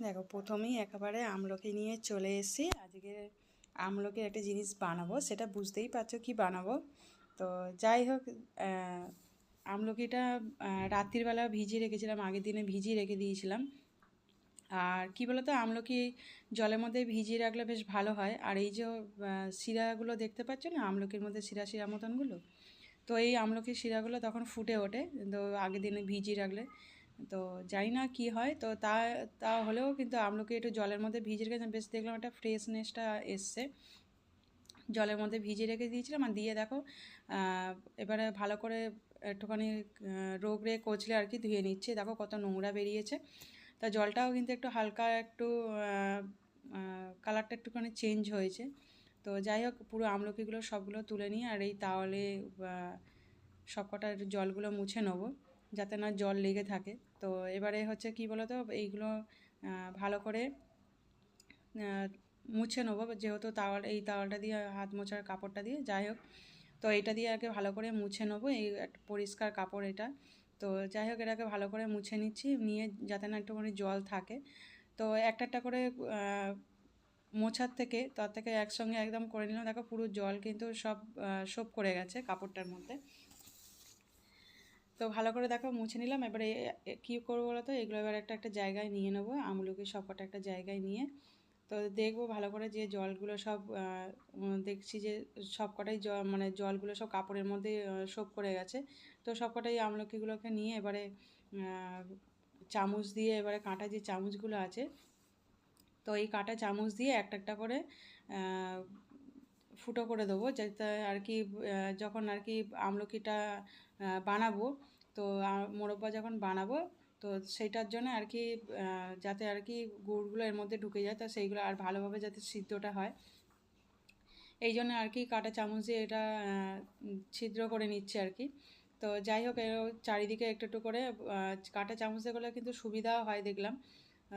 দেখো প্রথমেই একেবারে আমলকি নিয়ে চলে এসেছি। আজকে আমলকির একটা জিনিস বানাবো, সেটা বুঝতেই পারছো কি বানাবো। তো যাই হোক, আমলকিটা রাত্রিবেলা ভিজিয়ে রেখেছিলাম, আগের দিনে ভিজিয়ে রেখে দিয়েছিলাম। আর কি বলতো, আমলকি জলের মধ্যে ভিজিয়ে রাখলে বেশ ভালো হয়। আর এই যে শিরাগুলো দেখতে পাচ্ছ না, আমলকির মধ্যে শিরা শিরা মতনগুলো, তো এই আমলকির শিরাগুলো তখন ফুটে ওঠে, তো আগের দিনে ভিজিয়ে রাখলে। তো জানি না কি হয়, তো তা হলেও কিন্তু আমলকি একটু জলের মধ্যে ভিজিয়ে রেখে বেশ দেখলাম একটা ফ্রেশনেসটা এসছে। জলের মধ্যে ভিজিয়ে রেখে দিয়েছিলাম, আর দিয়ে দেখো এবারে ভালো করে একটুখানি রোগড়ে কচলে আর কি ধুয়ে নিচ্ছে। দেখো কত নোংরা বেরিয়েছে। তা জলটাও কিন্তু একটু হালকা একটু কালারটা একটুখানি চেঞ্জ হয়েছে। তো যাই হোক, পুরো আমলকিগুলো সবগুলো তুলে নিয়ে আর এই তাওয়ালে সবকটা জলগুলো মুছে নেবো, যাতে না জল লেগে থাকে। তো এবারে হচ্ছে কি বলো তো, এইগুলো ভালো করে মুছে নেবো, যেহেতু এই তাওয়ালটা দিয়ে হাত মোছার কাপড়টা দিয়ে, যাই হোক, তো এটা দিয়ে আগে ভালো করে মুছে নেবো। এই একটা পরিষ্কার কাপড় এটা। তো যাই হোক, এটাকে ভালো করে মুছে নিচ্ছি, নিয়ে যাতে না একটুখানি জল থাকে। তো একটা একটা করে মোছার থেকে তার থেকে একসঙ্গে একদম করে নিলাম। দেখো পুরো জল কিন্তু সব সোপ করে গেছে কাপড়টার মধ্যে। তো ভালো করে দেখো মুছে নিলাম। এবারে কী করবো বলো তো, এগুলো এবার একটা একটা জায়গায় নিয়ে নেবো, আমলকি সবকটা একটা জায়গায় নিয়ে। তো দেখবো ভালো করে যে জলগুলো সব দেখছি যে সবকটাই মানে জলগুলো সব কাপড়ের মধ্যে সোপ করে গেছে। তো সবকটাই আমলকিগুলোকে নিয়ে এবারে চামচ দিয়ে, এবারে কাঁটা যে চামচগুলো আছে, তো এই কাঁটা চামচ দিয়ে একটা একটা করে ফুটো করে দেবো, যাতে আর কি যখন আর কি আমলকিটা বানাবো, তো মোরব্বা যখন বানাবো, তো সেইটার জন্য আর কি যাতে আর কি গুড়গুলো এর মধ্যে ঢুকে যায়, তো সেইগুলো আর ভালোভাবে যাতে সিদ্ধটা হয়, এই জন্য আর কি কাঁটা চামচ দিয়ে এটা ছিদ্র করে নিচ্ছে আর কি। তো যাই হোক, এর চারিদিকে একটু একটু করে কাঁটা চামচ দিয়ে করলে কিন্তু সুবিধাও হয় দেখলাম।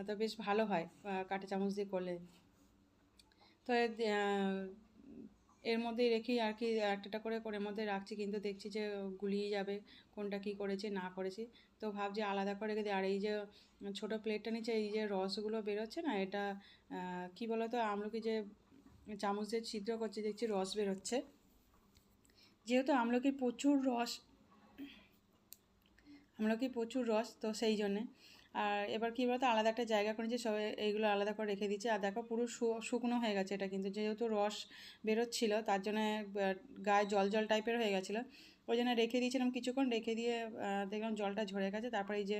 তো বেশ ভালো হয় কাঁটা চামচ দিয়ে করলে। তো এর মধ্যেই রেখেই আর কি একটা করে এর মধ্যে রাখছি, কিন্তু দেখছি যে গুলিয়ে যাবে কোনটা কি করেছি না করেছি। তো ভাবছি আলাদা করে রেখে দিই। আর এই যে ছোটো প্লেটটা নিচে এই যে রসগুলো বেরোচ্ছে না, এটা কি বলতো, আমলকি যে চামচ দিয়ে ছিদ্র করছি দেখছি রস বেরোচ্ছে, যেহেতু আমলকি প্রচুর রস, তো সেই জন্যে। আর এবার কী বলতো, আলাদা একটা জায়গা করে যে সব এইগুলো আলাদা করে রেখে দিচ্ছি। আর দেখো পুরো শুকনো হয়ে গেছে এটা, কিন্তু যেহেতু রস বেরোচ্ছিলো তার জন্য গায়ে জল জল টাইপের হয়ে গেছিলো, ওই জন্য রেখে দিয়েছিলাম কিছুক্ষণ। রেখে দিয়ে দেখলাম জলটা ঝরে গেছে। তারপরে এই যে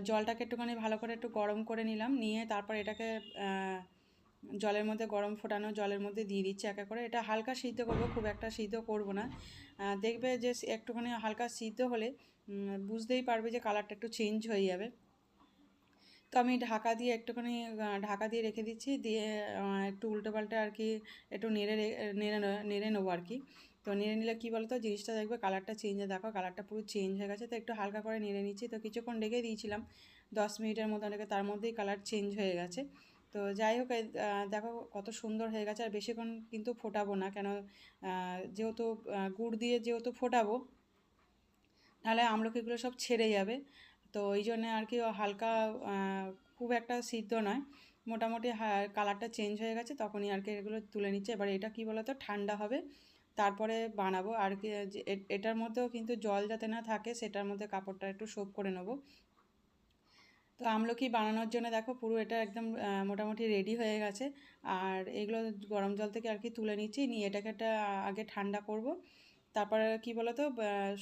জলটাকে একটুখানি ভালো করে একটু গরম করে নিলাম, নিয়ে তারপর এটাকে জলের মধ্যে গরম ফোটানো জলের মধ্যে দিয়ে দিচ্ছি একা করে। এটা হালকা সিদ্ধ করবো, খুব একটা সিদ্ধ করব না। দেখবে যে একটুখানি হালকা সিদ্ধ হলে বুঝতেই পারবে যে কালারটা একটু চেঞ্জ হয়ে যাবে। তো আমি ঢাকা দিয়ে একটুখানি ঢাকা দিয়ে রেখে দিচ্ছি, দিয়ে একটু উল্টো পাল্টে আর কি একটু নেড়ে নেবো আর কি। তো নেড়ে নিলে কী বলতো, জিনিসটা দেখবে কালারটা চেঞ্জ হয়ে, দেখো কালারটা পুরো চেঞ্জ হয়ে গেছে। তো একটু হালকা করে নেড়ে নিচ্ছি। তো কিছুক্ষণ রেখে দিয়েছিলাম 10 মিনিটের মতো, রেখে তার মধ্যেই কালার চেঞ্জ হয়ে গেছে। তো যাই হোক, দেখো কত সুন্দর হয়ে গেছে। আর বেশিক্ষণ কিন্তু ফোটাবো না, কেন যেহেতু গুড় দিয়ে যেহেতু ফোটাবো, নাহলে আমলকিগুলো সব ছেড়ে যাবে। তো ওই জন্যে আর কি হালকা, খুব একটা সিদ্ধ নয়, মোটামুটি কালারটা চেঞ্জ হয়ে গেছে, তখনই আর কি এগুলো তুলে নিচ্ছে। এবার এটা কী বলো তো, ঠান্ডা হবে তারপরে বানাবো। আর কি এটার মধ্যেও কিন্তু জল যাতে না থাকে, সেটার মধ্যে কাপড়টা একটু সোপ করে নেবো। তো আমলকি বানানোর জন্য দেখো পুরো এটা একদম মোটামুটি রেডি হয়ে গেছে। আর এগুলো গরম জল থেকে আর কি তুলে নিচ্ছি, নিয়ে এটাকে একটা আগে ঠান্ডা করব। তারপরে কী বলো তো,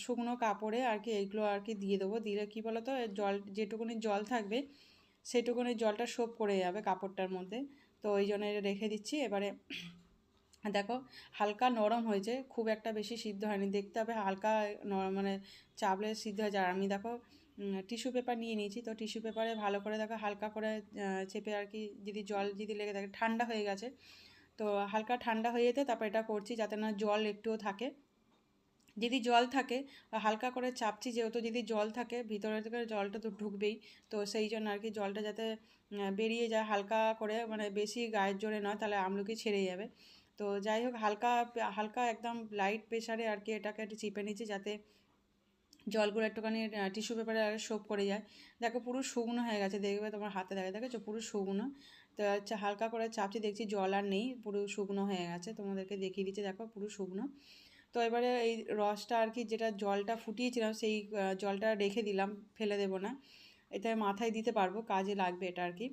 শুকনো কাপড়ে আর কি এইগুলো আর কি দিয়ে দেবো। দিলে কী বলো তো, জল যেটুকুনি জল থাকবে সেটুকুনি জলটা সোপ করে যাবে কাপড়টার মধ্যে। তো ওই জন্য রেখে দিচ্ছি। এবারে দেখো হালকা নরম হয়েছে, খুব একটা বেশি সিদ্ধ হয়নি, দেখতে হবে হালকা মানে চাপলে সিদ্ধ হয়ে যায়। আর আমি দেখো টিস্যু পেপার নিয়ে নিয়েছি। তো টিস্যু পেপারে ভালো করে দেখো হালকা করে চেপে আর কি, যদি জল যদি লেগে থাকে, ঠান্ডা হয়ে গেছে, তো হালকা ঠান্ডা হয়ে যেতে তারপর এটা করছি, যাতে না জল একটুও থাকে। যদি জল থাকে হালকা করে চাপছি, যেহেতু যদি জল থাকে ভিতরে থেকে জলটা তো ঢুকবেই। তো সেই জন্য আর কি জলটা যাতে বেরিয়ে যায় হালকা করে, মানে বেশি গায়ের জোরে নয়, তাহলে আমলকি ছেড়ে যাবে। তো যাই হোক, হালকা হালকা একদম লাইট প্রেশারে আর কি এটাকে একটু চিপে নিচ্ছি, যাতে জলগুলো একটুখানি টিস্যু পেপারে সোপ করে যায়। দেখো পুরো শুকনো হয়ে গেছে, দেখবে তোমার হাতে দেখেছো পুরো শুকনো। তো হচ্ছে হালকা করে চাপছি, দেখছি জল আর নেই, পুরো শুকনো হয়ে গেছে। তোমাদেরকে দেখিয়ে দিচ্ছি, দেখো পুরো শুকনো। তো এবারে এই রসটা আর কি, যেটা জলটা ফুটিয়েছিলাম সেই জলটা রেখে দিলাম, ফেলে দেবো না, এটা মাথায় দিতে পারবো, কাজে লাগবে এটা আর কি।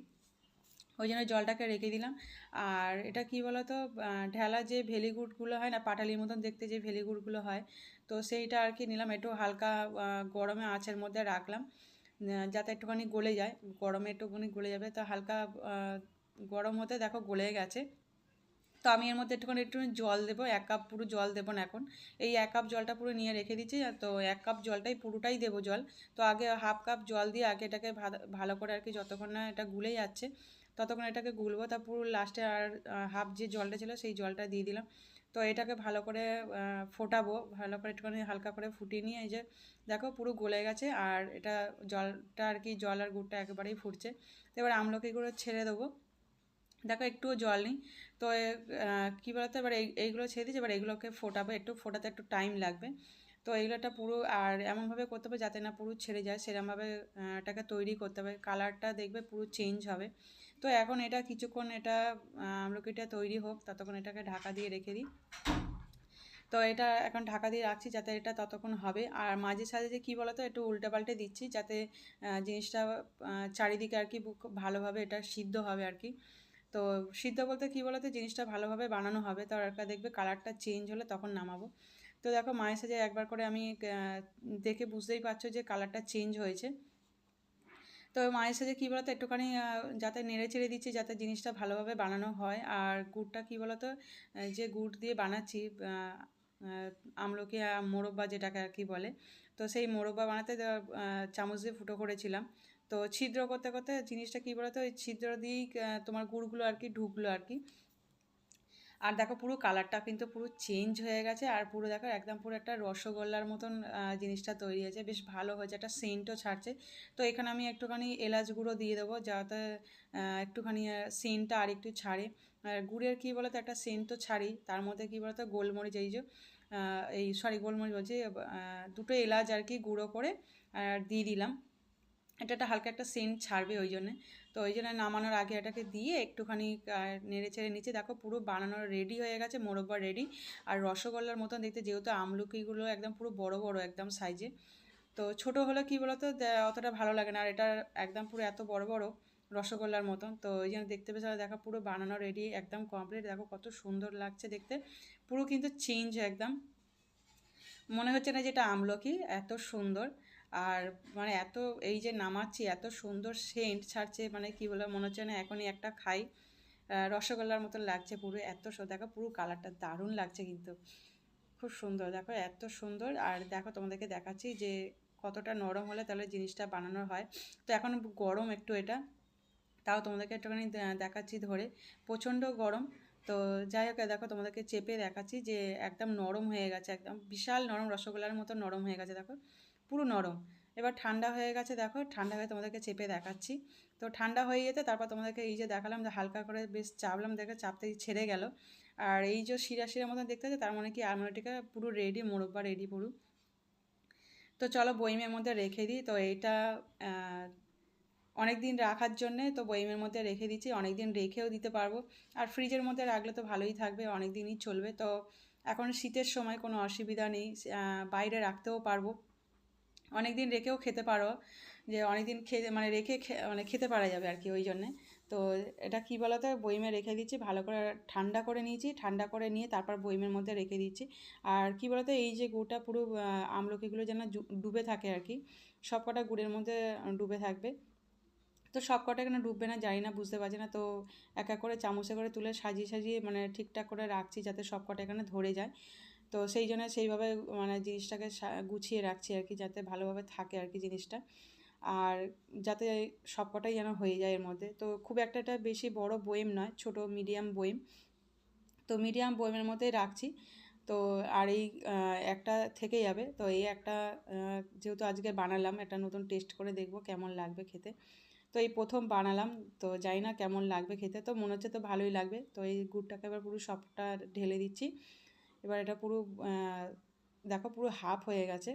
ওই জন্য জলটাকে রেখে দিলাম। আর এটা কি বলতো, ঢেলা যে ভেলিগুড়গুলো হয় না, পাটালির মতন দেখতে যে ভেলিগুড়গুলো হয়, তো সেইটা আর কি নিলাম, একটু হালকা গরমে আঁচের মধ্যে রাখলাম, যাতে একটুখানি গলে যায়, গরমে একটুখানি গলে যাবে। তো হালকা গরম হতে দেখো গলে গেছে। তো আমি এর মধ্যে একটু জল দেবো, 1 কাপ পুরো জল দেবো না এখন, এই 1 কাপ জলটা পুরো নিয়ে রেখে দিচ্ছি। তো 1 কাপ জলটাই পুরোটাই দেবো জল। তো আগে 1/2 কাপ জল দিয়ে আগে এটাকে ভালো করে আর কি, যতক্ষণ না এটা গুলে যাচ্ছে ততক্ষণ এটাকে গুলবো। তা পুরো লাস্টে আর হাফ যে জলটা ছিল সেই জলটা দিয়ে দিলাম। তো এটাকে ভালো করে ফোটাবো, ভালো করে একটুখানি হালকা করে ফুটিয়ে নিয়ে, এই যে দেখো পুরো গলে গেছে। আর এটা জলটা আর কি, জল আর গুড়টা একেবারেই ফুটছে। তো এবার আমলকিগুলো ছেড়ে দেবো, দেখো একটুও জল নেই। তো কী বলতো, এবার এইগুলো ছেড়ে দিচ্ছি, এবার এগুলোকে ফোটাবো, একটু ফোটাতে একটু টাইম লাগবে। তো এইগুলোটা পুরো আর এমনভাবে করতে হবে যাতে না পুরো ছেড়ে যায়, সেরকমভাবে এটাকে তৈরি করতে হবে, কালারটা দেখবে পুরো চেঞ্জ হবে। তো এখন এটা কিছুক্ষণ এটা আমলকিটা তৈরি হোক, ততক্ষণ এটাকে ঢাকা দিয়ে রেখে দিই। তো এটা এখন ঢাকা দিয়ে রাখছি যাতে এটা ততক্ষণ হবে। আর মাঝে সাঝে যে কী বলতো, একটু উল্টে পাল্টে দিচ্ছি যাতে জিনিসটা চারিদিকে আর কি খুব ভালোভাবে এটা সিদ্ধ হবে আর কি। তো সিদ্ধ বলতে কী বলতো, জিনিসটা ভালোভাবে বানানো হবে, তো একটা দেখবে কালারটা চেঞ্জ হলে তখন নামাবো। তো দেখো মায়ের সাথে একবার করে আমি দেখে বুঝতেই পারছো যে কালারটা চেঞ্জ হয়েছে। তো মায়ের সাথে কী বলতো, একটুখানি যাতে নেড়ে চেড়ে দিচ্ছি যাতে জিনিসটা ভালোভাবে বানানো হয়। আর গুড়টা কী বলতো, যে গুড় দিয়ে বানাচ্ছি আমলকি মোরব্বা যেটাকে আর কি বলে, তো সেই মোরব্বা বানাতে চামচ দিয়ে ফুটো করেছিলাম। তো ছিদ্র করতে করতে জিনিসটা কী বলতো, ওই ছিদ্র দিয়েই তোমার গুড়গুলো আর কি ঢুকলো আর কি। আর দেখো পুরো কালারটা কিন্তু পুরো চেঞ্জ হয়ে গেছে, আর পুরো দেখো একদম পুরো একটা রসগোল্লার মতন জিনিসটা তৈরি হয়েছে, বেশ ভালো হয়েছে, একটা সেন্টও ছাড়ছে। তো এখানে আমি একটুখানি এলাচ গুঁড়ো দিয়ে দেবো যাতে একটুখানি সেন্টটা আর একটু ছাড়ে। গুড়ের কী বলো তো, একটা সেন্ট তো ছাড়ি, তার মধ্যে কী বলো তো গোলমরিচ, এই যে গোলমরিচ বলছি, দুটো এলাচ আর কি গুঁড়ো করে দিয়ে দিলাম, এটা একটা হালকা একটা সেন্ট ছাড়বে ওই জন্যে। তো ওই জন্য নামানোর আগে এটাকে দিয়ে একটুখানি নেড়ে চেড়ে নিচে, দেখো পুরো বানানোর রেডি হয়ে গেছে, মোরব্বা রেডি। আর রসগোল্লার মতন দেখতে, যেহেতু আমলকিগুলো একদম পুরো বড় বড় একদম সাইজে, তো ছোট হলে কী বলো তো অতটা ভালো লাগে না, আর এটা একদম পুরো এত বড় বড় রসগোল্লার মতন। তো ওই জন্য দেখতে পেয়েছে, দেখো পুরো বানানো রেডি একদম কমপ্লিট, দেখো কত সুন্দর লাগছে দেখতে, পুরো কিন্তু চেঞ্জ একদম, মনে হচ্ছে না যেটা আমলকি, এত সুন্দর। আর মানে এত, এই যে নামাচ্ছি এত সুন্দর সেন্ট ছাড়ছে, মানে কি বলে, মনে হচ্ছে না এখনই একটা খাই, রসগোল্লার মতন লাগছে পুরো, এত দেখো পুরো কালারটা দারুণ লাগছে কিন্তু, খুব সুন্দর দেখো, এত সুন্দর। আর দেখো তোমাদেরকে দেখাচ্ছি যে কতটা নরম হলে তাহলে জিনিসটা বানানো হয়। তো এখন গরম একটু এটা, তাও তোমাদেরকে একটুখানি দেখাচ্ছি ধরে, প্রচণ্ড গরম। তো যাই হোক দেখো তোমাদেরকে চেপে দেখাচ্ছি যে একদম নরম হয়ে গেছে, একদম বিশাল নরম, রসগোল্লার মতো নরম হয়ে গেছে দেখো, পুরো নরম। এবার ঠান্ডা হয়ে গেছে, দেখো ঠান্ডা হয়ে তোমাদেরকে চেপে দেখাচ্ছি। তো ঠান্ডা হয়ে যেতে তারপর তোমাদেরকে এই যে দেখালাম, যে হালকা করে বেশ চাপলাম, দেখে চাপতেই ছেড়ে গেল। আর এই যে শিরা শিরা মতো দেখতে আছে, তার মানে কি আমলকিটা পুরো রেডি, মোরব্বা রেডি পুরো। তো চলো বয়মের মধ্যে রেখে দিই। তো এইটা অনেক দিন রাখার জন্যে তো বয়মের মধ্যে রেখে দিচ্ছি, অনেক দিন রেখেও দিতে পারবো। আর ফ্রিজের মধ্যে রাখলে তো ভালোই থাকবে, অনেক দিনই চলবে। তো এখন শীতের সময় কোনো অসুবিধা নেই, বাইরে রাখতেও পারবো, অনেক দিন রেখেও খেতে পারো, যে অনেক দিন খেতে মানে রেখে মানে খেতে পারা যাবে আর কি, ওই জন্যে। তো এটা কী বলো তো, বয়মে রেখে দিচ্ছি, ভালো করে ঠান্ডা করে নিয়েছি, ঠান্ডা করে নিয়ে তারপর বয়মের মধ্যে রেখে দিচ্ছি। আর কী বলো তো, এই যে গুড়টা পুরো আমলকিগুলো যেন ডুবে থাকে আর কি, সব কটা গুড়ের মধ্যে ডুবে থাকবে। তো সব কটা এখানে ডুববে না জানি না, বুঝতে পারছি না। তো এক এক করে চামচে করে তুলে সাজিয়ে সাজিয়ে মানে ঠিকঠাক করে রাখছি যাতে সব কটা এখানে ধরে যায়। তো সেই জন্য সেইভাবে মানে জিনিসটাকে গুছিয়ে রাখছি আর কি, যাতে ভালোভাবে থাকে আর কি জিনিসটা, আর যাতে সব কটাই যেন হয়ে যায় এর মধ্যে। তো খুব একটা এটা বেশি বড় বয়েম নয়, ছোট মিডিয়াম বয়েম, তো মিডিয়াম বয়েমের মধ্যেই রাখছি। তো আর এই একটা থেকে যাবে, তো এই একটা যেহেতু আজকে বানালাম, একটা নতুন টেস্ট করে দেখবো কেমন লাগবে খেতে। তো এই প্রথম বানালাম, তো জানি না কেমন লাগবে খেতে, তো মনে হচ্ছে তো ভালোই লাগবে। তো এই গুড়টাকে এবার পুরো সবটা ঢেলে দিচ্ছি। এবার এটা পুরো দেখো পুরো হাফ হয়ে গেছে,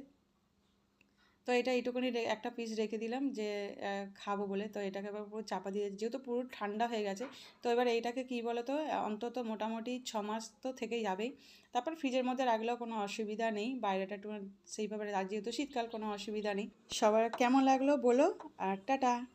তো এটা এইটুকুনি একটা পিস রেখে দিলাম যে খাবো বলে। তো এটাকে এবার পুরো চাপা দিয়ে, যেহেতু পুরো ঠান্ডা হয়ে গেছে, তো এবার এইটাকে কী বলো তো, অন্তত মোটামুটি 6 মাস তো থেকেই যাবেই। তারপর ফ্রিজের মধ্যে রাখলেও কোনো অসুবিধা নেই, বাইরেটা একটু সেইভাবে, আর যেহেতু শীতকাল কোনো অসুবিধা নেই। সবার কেমন লাগলো বলো, আর টাটা।